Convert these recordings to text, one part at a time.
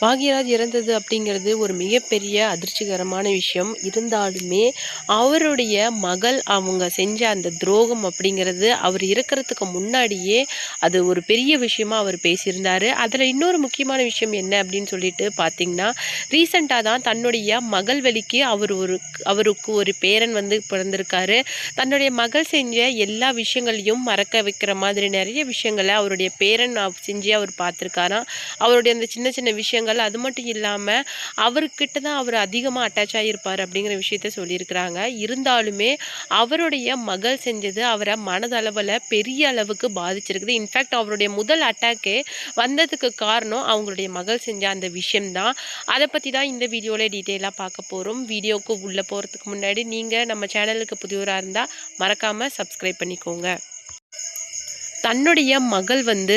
பாக்யராஜ் இறந்தது அப்படிங்கிறது ஒரு மிகப்பெரிய அதிர்ச்சிகரமான விஷயம். இருந்தாலுமே அவருடைய மகள் அவங்க செஞ்ச அந்த துரோகம் அப்படிங்கிறது அவர் இறக்கிறதுக்கு முன்னாடியே அது ஒரு பெரிய விஷயமா அவர் பேசியிருந்தார். அதில் இன்னொரு முக்கியமான விஷயம் என்ன அப்படின்னு சொல்லிட்டு பார்த்தீங்கன்னா, ரீசண்டாக தான் தன்னுடைய மகள் வழிக்கு அவருக்கு ஒரு பேரன் வந்து பிறந்திருக்காரு. தன்னுடைய மகள் செஞ்ச எல்லா விஷயங்களையும் மறக்க வைக்கிற மாதிரி நிறைய விஷயங்களை அவருடைய பேரன் செஞ்சு அவர் பார்த்துருக்காராம். அவருடைய அந்த சின்ன சின்ன விஷயங்கள் அது மட்டும் இல்லாமல் அவர்கிட்ட தான் அவர் அதிகமாக அட்டாச் ஆகியிருப்பார் அப்படிங்கிற விஷயத்த சொல்லியிருக்கிறாங்க. இருந்தாலுமே அவருடைய மகள் செஞ்சது அவரை மனதளவில் பெரிய அளவுக்கு பாதிச்சிருக்குது. இன்ஃபேக்ட் அவருடைய முதல் அட்டாக்கே வந்ததுக்கு காரணம் அவங்களுடைய மகள் செஞ்ச அந்த விஷயம்தான். அதை பற்றி தான் இந்த வீடியோவில் டீட்டெயிலாக பார்க்க போகிறோம். வீடியோவுக்கு உள்ளே போகிறதுக்கு முன்னாடி நீங்கள் நம்ம சேனலுக்கு புதியவராக இருந்தால் மறக்காமல் சப்ஸ்கிரைப் பண்ணிக்கோங்க. தன்னுடைய மகள் வந்து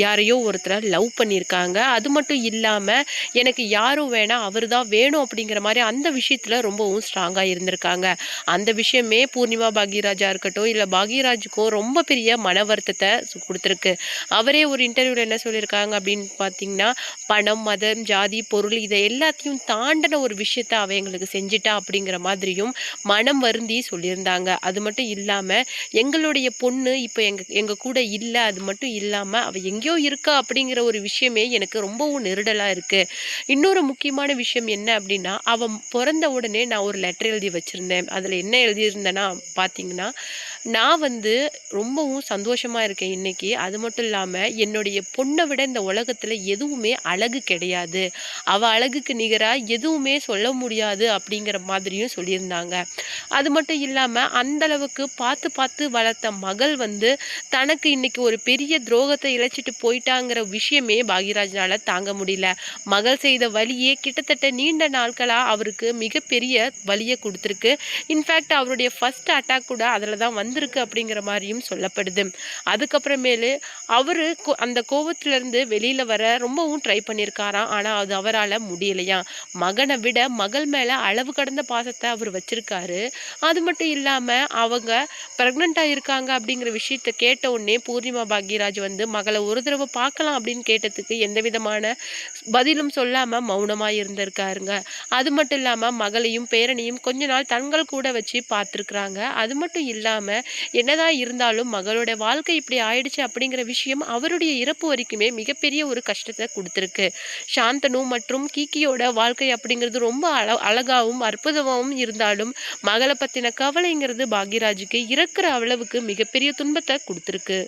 யாரையோ ஒருத்தரை லவ் பண்ணியிருக்காங்க. அது மட்டும் இல்லாமல் எனக்கு யாரும் வேணாம், அவர் தான் வேணும் அப்படிங்கிற மாதிரி அந்த விஷயத்தில் ரொம்பவும் ஸ்ட்ராங்காக இருந்திருக்காங்க. அந்த விஷயமே பூர்ணிமா பாக்யராஜாக இருக்கட்டும், இல்லை பாக்யராஜுக்கும் ரொம்ப பெரிய மன வருத்தத்தை கொடுத்துருக்கு. அவரே ஒரு இன்டர்வியூவில் என்ன சொல்லியிருக்காங்க அப்படின்னு பார்த்தீங்கன்னா, பணம், மதம், ஜாதி, பொருள் இதை எல்லாத்தையும் தாண்டின ஒரு விஷயத்த அவ எங்களுக்கு செஞ்சிட்டா அப்படிங்கிற மாதிரியும் மனம் வருந்தி சொல்லியிருந்தாங்க. அது மட்டும் இல்லாமல் எங்களுடைய பொண்ணு இப்போ எங்கள் கூட இல்லை, அது மட்டும் இல்லாமல் அவள் எங்கேயோ இருக்கா அப்படிங்கிற ஒரு விஷயமே எனக்கு ரொம்பவும் நெருடலாக இருக்குது. இன்னொரு முக்கியமான விஷயம் என்ன அப்படின்னா, அவன் பிறந்த உடனே நான் ஒரு லெட்டர் எழுதி வச்சுருந்தேன். அதில் என்ன எழுதியிருந்தேன்னா பார்த்தீங்கன்னா, நான் வந்து ரொம்பவும் சந்தோஷமாக இருக்கேன் இன்னைக்கு. அது மட்டும் இல்லாமல் என்னுடைய பொண்ணை விட இந்த உலகத்தில் எதுவுமே அழகு கிடையாது, அவள் அழகுக்கு நிகராக எதுவுமே சொல்ல முடியாது அப்படிங்கிற மாதிரியும் சொல்லியிருந்தாங்க. அது மட்டும் இல்லாமல் அந்தளவுக்கு பார்த்து பார்த்து வளர்த்த மகள் வந்து தனக்கு இன்னைக்கு ஒரு பெரிய துரோகத்தை இழைச்சிட்டு போயிட்டாங்கிற விஷயமே பாக்யராஜனால தாங்க முடியல. மகள் செய்த வலியே கிட்டத்தட்ட நீண்ட நாட்களாக அவருக்கு மிகப்பெரிய வலியை கொடுத்துருக்கு. இன்ஃபேக்ட் அவருடைய ஃபர்ஸ்ட் அட்டாக் கூட அதில் தான் வந்திருக்கு அப்படிங்கிற மாதிரியும் சொல்லப்படுது. அதுக்கப்புறமேலு அவர் அந்த கோபத்திலேருந்து வெளியில் வர ரொம்பவும் ட்ரை பண்ணியிருக்காராம். ஆனால் அது அவரால் முடியலையாம். மகனை விட மகள் மேலே அளவு கடந்த பாசத்தை அவர் வச்சிருக்காரு. அது மட்டும் இல்லாமல் அவங்க ப்ரெக்னெண்ட்டாக இருக்காங்க அப்படிங்கிற விஷயத்த கேட்ட உடனே பூர்ணிமா பாக்யராஜ் வந்து மகளை ஒரு தடவை பார்க்கலாம் அப்படின்னு கேட்டதுக்கு எந்த விதமான பதிலும் சொல்லாமல் மௌனமாக இருந்திருக்காருங்க. அது மட்டும் இல்லாமல் மகளையும் பேரனையும் கொஞ்ச நாள் தங்கள் கூட வச்சு பார்த்துருக்குறாங்க. அது மட்டும் இல்லாமல் என்னதான் இருந்தாலும் மகளோட வாழ்க்கை இப்படி ஆயிடுச்சு அப்படிங்கிற விஷயம் அவருடைய இறப்பு வரைக்குமே மிகப்பெரிய ஒரு கஷ்டத்தை கொடுத்துருக்கு. சாந்தனு மற்றும் கீக்கியோட வாழ்க்கை அப்படிங்கிறது ரொம்ப அழகாகவும் அற்புதமாகவும் இருந்தாலும் மகளை பற்றின கவலைங்கிறது பாக்யராஜுக்கு இறக்குற அளவுக்கு மிகப்பெரிய துன்பத்தை கொடுத்துருக்கு.